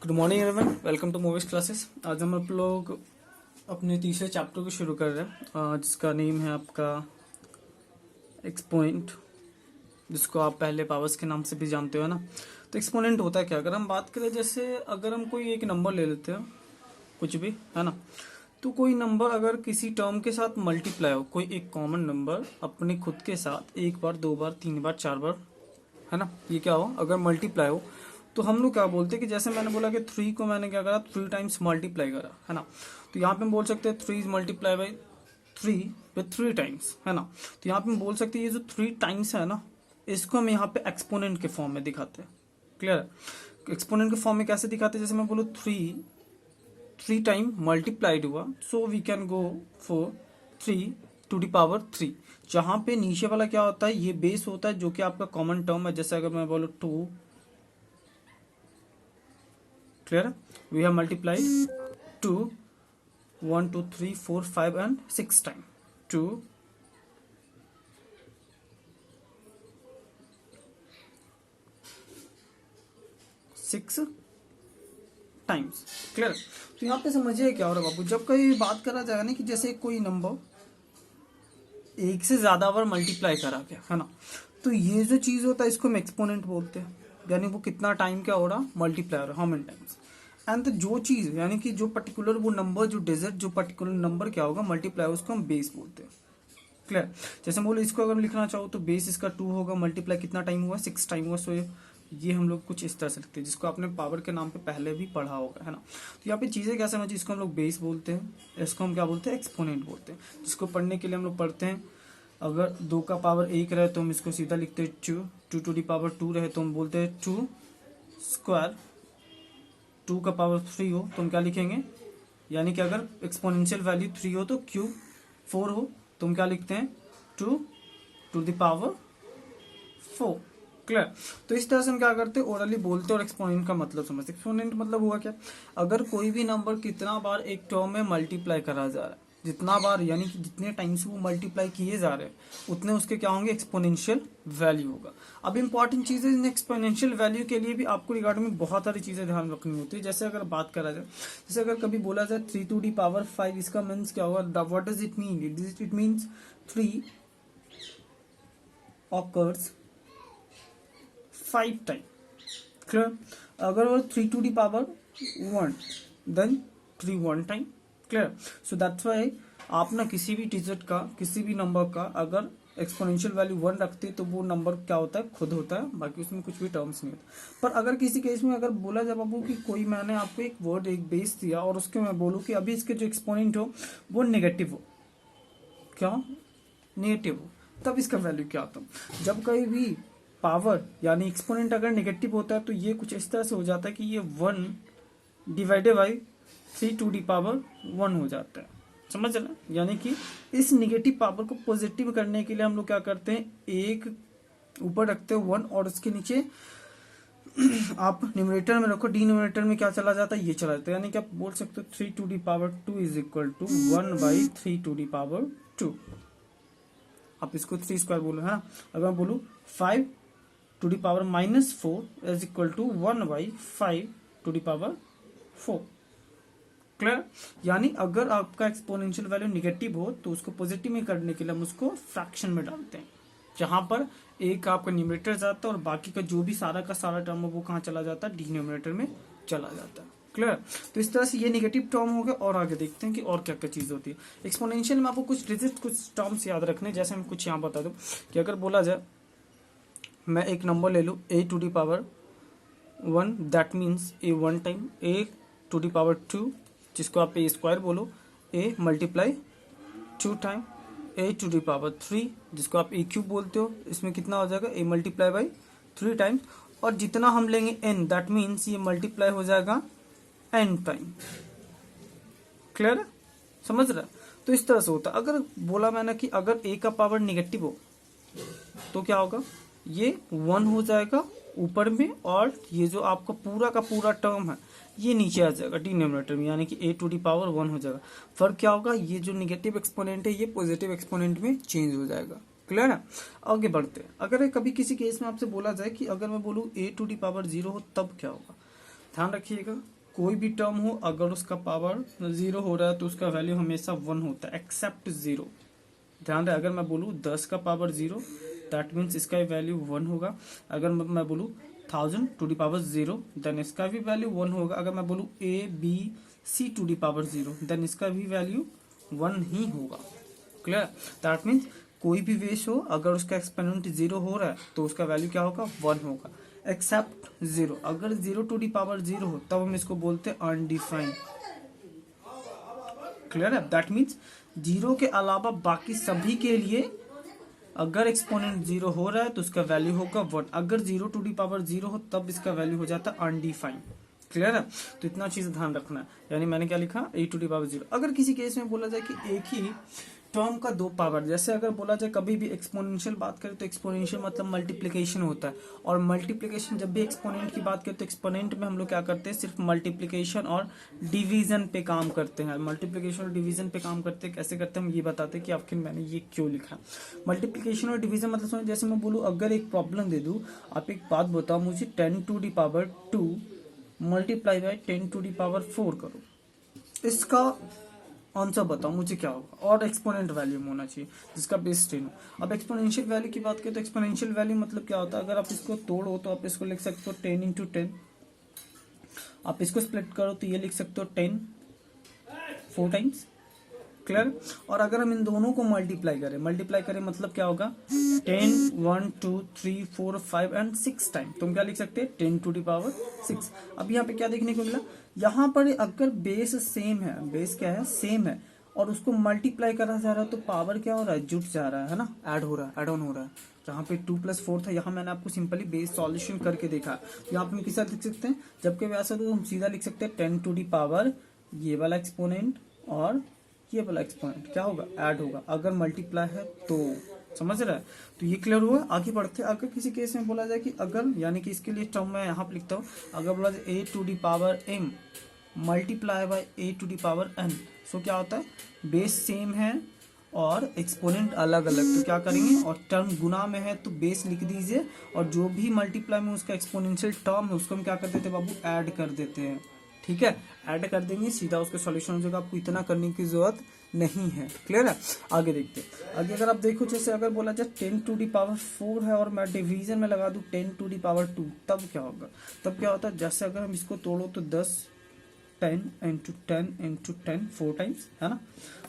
Good morning everyone, welcome to movies classes. आज हम आप लोग अपने तीसरे चैप्टर को शुरू कर रहे हैं जिसका नेम है आपका एक्सपोनेंट, जिसको आप पहले पावर्स के नाम से भी जानते हो ना। तो एक्सपोनेंट होता है क्या? अगर हम बात करें, जैसे अगर हम कोई एक नंबर ले लेते हैं, कुछ भी है ना, तो कोई नंबर अगर किसी टर्म के साथ मल्टीप्लाई हो, कोई एक कॉमन नंबर अपने खुद के साथ एक बार, दो बार, तीन बार, चार बार, है ना, ये क्या हो, अगर मल्टीप्लाई हो, तो हम लोग क्या बोलते हैं कि जैसे मैंने बोला कि 3 को मैंने क्या करा, 3 टाइम्स मल्टीप्लाई करा, है ना। तो यहाँ पे हम बोल सकते हैं 3 is multiply by 3 with 3 times, है ना। तो यहाँ पे हम बोल सकते हैं ये जो 3 टाइम्स है ना, इसको हम यहाँ पे एक्सपोनेंट के फॉर्म में दिखाते हैं। क्लियर है? एक्सपोनेंट के फॉर्म में कैसे दिखाते हैं? जैसे मैं बोलूँ 3 टाइम मल्टीप्लाइड हुआ, so we can go for 3 to the power 3। जहां पे नीचे वाला क्या होता है, ये बेस होता है, जो कि आपका कॉमन टर्म है। जैसे अगर मैं बोलूँ 2, clear, we have multiplied 2 1 2 3 4 5 and 6 time, 2 6 times. Clear? तो यहाँ पे समझिए क्या हो रहा है बाबू, जब कहीं बात करा जाएगा ना कि जैसे कोई नंबर एक से ज्यादा बार मल्टीप्लाई करा गया, है ना, तो ये जो चीज होता है इसको हम एक्सपोनेंट बोलते हैं। यानी वो कितना टाइम क्या हो रहा, मल्टीप्लाई हो रहा, हाउ मेनी टाइम्स। एंड जो चीज यानी कि जो पर्टिकुलर वो नंबर, जो डिजिट, जो पर्टिकुलर नंबर क्या होगा मल्टीप्लाई, उसको हम बेस बोलते हैं। क्लियर? जैसे बोलो इसको अगर लिखना चाहो तो बेस इसका 2 होगा, मल्टीप्लाई कितना टाइम हुआ, 6 टाइम हुआ। सो ये हम लोग कुछ इस तरह से लिखते हैं, जिसको आपने पावर के नाम पे पहले भी पढ़ा होगा, है ना। तो यहाँ पे चीजें क्या समझिए, इसको हम लोग बेस बोलते हैं, इसको हम क्या बोलते हैं, एक्सपोनेंट बोलते हैं। जिसको पढ़ने के लिए हम लोग पढ़ते हैं, अगर 2 का पावर 1 रहे तो हम इसको सीधा लिखते हैं 2, 2 टू दी पावर 2 रहे तो हम बोलते हैं 2 स्क्वायर, 2 का पावर 3 हो तो हम क्या लिखेंगे, यानी कि अगर एक्सपोनेंशियल वैल्यू 3 हो तो क्यूब 4 हो तो हम क्या लिखते हैं, 2 टू द पावर 4। क्लियर? तो इस तरह से हम क्या करते हैं, ओरली बोलते हैं और एक्सपोनेंट का मतलब समझते हैं। एक्सपोनेंट मतलब हुआ क्या, अगर कोई भी नंबर कितना बार एक टर्म में मल्टीप्लाई करा जा रहा है, जितना बार यानी कि जितने टाइम्स वो मल्टीप्लाई किए जा रहे हैं उतने उसके क्या होंगे, एक्सपोनेंशियल वैल्यू होगा। अब इंपॉर्टेंट चीजें इन एक्सपोनेंशियल वैल्यू के लिए भी आपको रिगार्डिंग में बहुत सारी चीजें ध्यान रखनी होती है। जैसे अगर बात करा जाए, जैसे अगर कभी बोला जाए 3 टू दी पावर 5, इसका मीन्स क्या होगा, what does it mean, it means 3 occurs 5 time. Clear? अगर वो 3 to the power 1 then 3 1 time. Clear? So that's why आप ना किसी भी डिजिट का, किसी भी नंबर का अगर एक्सपोनेंशियल वैल्यू 1 रखते हैं तो वो नंबर क्या होता है, खुद होता है, बाकी उसमें कुछ भी टर्म्स नहीं होता। पर अगर किसी केस में अगर बोला जाए बाबू कि कोई, मैंने आपको एक वर्ड, एक बेस दिया और उसके मैं बोलूँ कि अभी इसके जो एक्सपोनेंट हो वो नेगेटिव हो, क्या नेगेटिव हो, तब इसका वैल्यू क्या आता है। जब कहीं भी पावर यानी एक्सपोनेंट अगर नेगेटिव होता है तो ये कुछ इस तरह से हो जाता है कि ये 1 divided by 3 to the power 1 हो जाता है। समझ रहे? यानी कि इस नेगेटिव पावर को पॉजिटिव करने के लिए हम लोग क्या करते हैं, एक ऊपर रखते हैं 1 और उसके नीचे आप न्यूमरेटर में रखो, डिनोमिनेटर में क्या चला जाता है, ये चला जाता है। यानी कि आप बोल सकते हो 3 to the power 2 is equal to 1 by 3 to the power 2। आप इसको 3 स्क्वायर बोलो, है ना। अगर मैं बोलूँ 5 to the power -4 is equal to 1 by 5 to the power 4। Clear? यानी अगर आपका एक्सपोनेंशियल वैल्यू निगेटिव हो तो उसको पॉजिटिव में करने के लिए हम उसको फ्रैक्शन में डालते हैं, जहां पर एक आपका न्यूमरेटर जाता है और बाकी का जो भी सारा का सारा टर्म है वो कहाँ चला जाता है, डिनोमिनेटर में चला जाता है। क्लियर? तो इस तरह से ये नेगेटिव टर्म हो गया। और आगे देखते हैं कि और क्या क्या चीज होती है एक्सपोनेंशियल में। आपको कुछ डिजिट, कुछ टर्म्स याद रखने, जैसे हम कुछ यहाँ बता दूं कि अगर बोला जाए मैं एक नंबर ले लूँ a to the power 1, that means a 1 time, a to the power 2 जिसको आप a स्क्वायर बोलो, a multiply 2 time, a to the power 3 जिसको आप a क्यूब बोलते हो, इसमें कितना हो जाएगा, a मल्टीप्लाई बाई 3 टाइम्स, और जितना हम लेंगे n, दैट मीन्स ये मल्टीप्लाई हो जाएगा n टाइम। क्लियर है? समझ रहा है? तो इस तरह से होता है। अगर बोला मैंने कि अगर a का पावर निगेटिव हो तो क्या होगा, ये 1 हो जाएगा ऊपर में, और ये जो आपका पूरा का पूरा टर्म है ये नीचे आ जाएगा डिनोमिनेटर में, यानी कि a टू दी पावर 1 हो जाएगा। फर्क क्या होगा, ये जो निगेटिव एक्सपोनेंट है ये पॉजिटिव एक्सपोनेंट में चेंज हो जाएगा। क्लियर है? आगे बढ़ते हैं। अगर कभी किसी केस में आपसे बोला जाए कि अगर मैं बोलूँ a टू दी पावर 0 हो तब क्या होगा, ध्यान रखिएगा, कोई भी टर्म हो अगर उसका पावर 0 हो रहा है तो उसका वैल्यू हमेशा 1 होता है एक्सेप्ट 0। ध्यान रहे, अगर मैं बोलूँ 10 का पावर 0 दैट मीन्स इसका वैल्यू 1 होगा। अगर मैं बोलूँ 1000 टू दी पावर 0 देन इसका भी वैल्यू 1 होगा। अगर मैं बोलूँ ABC to the power 0 then इसका भी वैल्यू 1 ही होगा। क्लियर? दैट मीन्स कोई भी बेस हो अगर उसका एक्सपोनेंट 0 हो रहा है तो उसका वैल्यू क्या होगा? 1 होगा एक्सेप्ट 0। अगर 0 टू दी पावर 0 हो तब हम इसको बोलते हैं अनडिफाइंड। क्लियर है? दैट मीन्स 0 के अलावा बाकी सभी के लिए अगर एक्सपोनेंट 0 हो रहा है तो उसका वैल्यू होगा 1। अगर 0 टू दी पावर 0 हो तब इसका वैल्यू हो जाता है अनडिफाइंड। क्लियर है? तो इतना चीज ध्यान रखना है। यानी मैंने क्या लिखा? a to the power 0। अगर किसी केस में बोला जाए कि एक ही टर्म का दो पावर, जैसे अगर बोला जाए कभी भी एक्सपोनेंशियल बात करें तो एक्सपोनेंशियल मतलब मल्टीप्लिकेशन होता है, और मल्टीप्लिकेशन जब भी एक्सपोनेंट की बात करें तो एक्सपोनेंट में हम लोग क्या करते हैं? सिर्फ मल्टीप्लिकेशन और डिवीजन पे काम करते हैं। मल्टीप्लिकेशन और डिवीजन पे काम करते हैं, कैसे करते हैं हम ये बताते हैं कि आखिर मैंने ये क्यों लिखा। मल्टीप्लिकेशन और डिवीजन मतलब समझ, जैसे मैं बोलूँ अगर एक प्रॉब्लम दे दूं, आप एक बात बताओ मुझे 10 to the power 2 multiply by 10 to the power 4 करो, इसका आंसर बताओ मुझे क्या होगा? और एक्सपोनेंट वैल्यू होना चाहिए जिसका बेस 10 हो। अब एक्सपोनेंशियल वैल्यू की बात करें तो एक्सपोनेंशियल वैल्यू मतलब क्या होता है? अगर आप इसको तोड़ो तो आप इसको लिख सकते हो 10 इंटू 10। आप इसको स्प्लिट करो तो ये लिख सकते हो 10 4 टाइम्स। क्लियर? और अगर हम इन दोनों को मल्टीप्लाई करें मतलब क्या होगा? 10 1 2 3 4 5 एंड 6 टाइम। तुम क्या लिख सकते हैं? 10 टू दी पावर 6। अब यहाँ पे क्या देखने को मिला? यहाँ पर अगर बेस सेम है, बेस क्या है? सेम है, और उसको मल्टीप्लाई करा जा रहा है तो पावर क्या हो रहा है? जुट जा रहा है ना, ऐड हो रहा है, ऐड ऑन हो रहा है। जहाँ पे 2 + 4 था, यहाँ मैंने आपको सिंपली बेस सॉल्यूशन करके देखा। तो यहाँ पे हम किस तरह लिख सकते हैं? जबकि वैसा तो हम सीधा लिख सकते हैं 10 टू दी पावर ये वाला एक्सपोनेंट और ये वाला एक्सपोनेंट क्या होगा? ऐड होगा। अगर मल्टीप्लाई है तो, समझ रहा है? तो ये क्लियर हुआ। आगे बढ़ते हैं। अगर किसी केस में बोला जाए कि अगर, यानी कि इसके लिए टर्म मैं यहाँ पे लिखता हूँ, अगर बोला जाए a to the power m multiply by a to the power n, so क्या होता है? बेस सेम है और एक्सपोनेंट अलग अलग, तो क्या करेंगे? और टर्म गुना में है तो बेस लिख दीजिए, और जो भी मल्टीप्लाई में उसका एक्सपोनेंशियल टर्म है उसको हम क्या कर देते हैं बाबू? ऐड कर देते हैं। ठीक है, ऐड कर देंगे, सीधा उसका सॉल्यूशन हो जाएगा। आपको इतना करने की जरूरत नहीं है। क्लियर है? आगे देखते हैं। आगे अगर आप देखो, जैसे अगर बोला जाए 10 टू दी पावर 4 है और मैं डिवीजन में लगा दूं 10 टू दी पावर 2, तब क्या होगा? तब क्या होता है? जैसे अगर हम इसको तोड़ो तो 10 10 इंटू 10 इंटू 10 4 टाइम्स, है ना।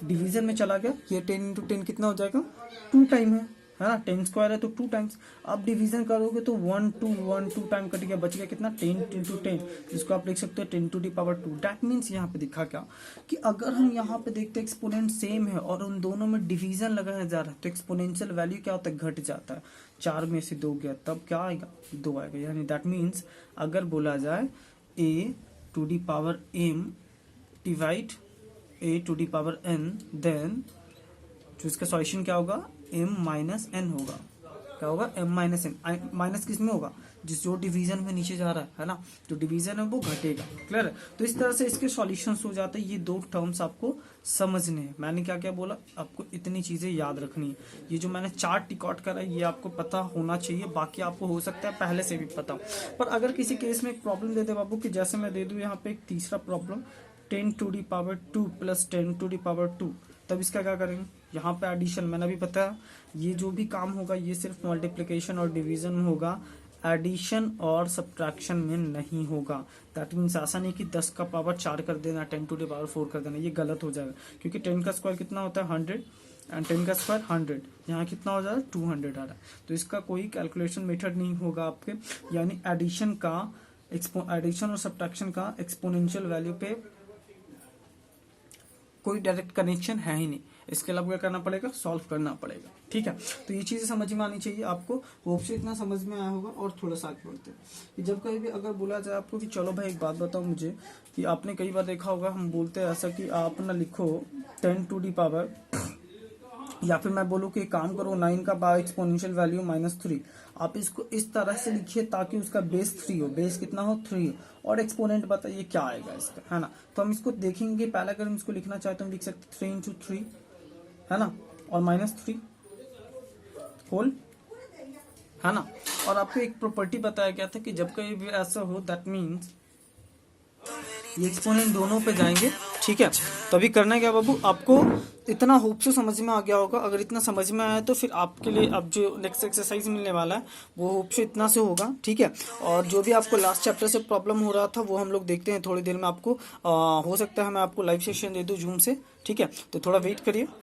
डिवीजन में चला गया, ये 10 इंटू 10 कितना हो जाएगा? 2 टाइम है ना। 10 स्क्वायर है तो 2 टाइम्स। अब डिवीजन करोगे तो 1 2 टाइम कट गया, बच गया कितना? 10 इंटू 10, जिसको आप लिख सकते हो 10 to the power 2। That means यहाँ पे दिखा क्या कि अगर हम यहाँ पे देखते हैं एक्सपोनेंट सेम है और उन दोनों में डिवीजन लगाया जा रहा है तो एक्सपोनेंशियल वैल्यू क्या होता है? घट जाता है। 4 में से 2 गया तब क्या आएगा? 2 आएगा। यानी दैट मीन्स अगर बोला जाए a to the power m divide a to the power n, then जो इसका सॉल्यूशन क्या होगा? m माइनस n होगा। क्या होगा? m minus n। माइनस किस में होगा? जिस जो डिवीजन में नीचे जा रहा है ना, जो डिवीजन है वो घटेगा। क्लियर है? तो इस तरह से इसके सॉल्यूशंस हो जाते हैं। ये दो टर्म्स आपको समझने हैं। मैंने क्या क्या बोला? आपको इतनी चीजें याद रखनी है। ये जो मैंने चार्ट टिकआउट करा है ये आपको पता होना चाहिए, बाकी आपको हो सकता है पहले से भी पता। पर अगर किसी केस में एक प्रॉब्लम दे दे बाबू, कि जैसे मैं दे दूं यहाँ पे एक तीसरा problem 10 to the power 2 plus 10 to the power 2, तब इसका क्या करेंगे? यहाँ पे एडिशन, मैंने अभी बताया ये जो भी काम होगा ये सिर्फ मल्टीप्लिकेशन और डिवीजन में होगा, एडिशन और सब्ट्रैक्शन में नहीं होगा। दैट मीन्स ऐसा नहीं कि 10 का पावर 4 कर देना, 10 टू दी पावर 4 कर देना, ये गलत हो जाएगा। क्योंकि 10 का स्क्वायर कितना होता है? 100, एंड 10 का स्क्वायर 100, यहाँ कितना हो जाएगा? 200 आ रहा है। तो इसका कोई कैलकुलेशन मेथड नहीं होगा आपके, यानी एडिशन और सब्ट्रैक्शन का एक्सपोनेंशियल वैल्यू पे कोई डायरेक्ट कनेक्शन है ही नहीं। इसके अलावा क्या करना पड़ेगा? सॉल्व करना पड़ेगा। ठीक है, तो ये चीजें समझ में आनी चाहिए आपको। होप से इतना समझ में आया होगा। और थोड़ा सा आगे बढ़ते हैं कि जब कहीं भी अगर बोला जाए आपको कि चलो भाई एक बात बताओ मुझे, कि आपने कई बार देखा होगा हम बोलते हैं ऐसा कि आप ना लिखो 10 टू दी पावर, या फिर मैं बोलूँ कि काम करो 9 का पावर एक्सपोनेंशियल वैल्यू -3, आप इसको इस तरह से लिखिए ताकि उसका बेस 3 हो। बेस कितना हो? 3 हो। और एक्सपोनेंट बताइए क्या आएगा इसका, है ना। तो हम इसको देखेंगे। पहले अगर हम इसको लिखना चाहते हैं हम लिख सकते 3 इंटू 3, है ना, और -3 होल, है ना। और आपको एक प्रॉपर्टी बताया गया था कि जब कहीं भी ऐसा हो दैट मीन्स ये एक्सपोनेंट दोनों पे जाएंगे, ठीक है। तो अभी करना है क्या बाबू, आपको इतना होप से समझ में आ गया होगा। अगर इतना समझ में आया तो फिर आपके लिए अब जो नेक्स्ट एक्सरसाइज मिलने वाला है वो होप से इतना से होगा, ठीक है। और जो भी आपको लास्ट चैप्टर से प्रॉब्लम हो रहा था वो हम लोग देखते हैं थोड़ी देर में। आपको हो सकता है मैं आपको लाइव सेशन दे दूं जूम से, ठीक है। तो थोड़ा वेट करिए।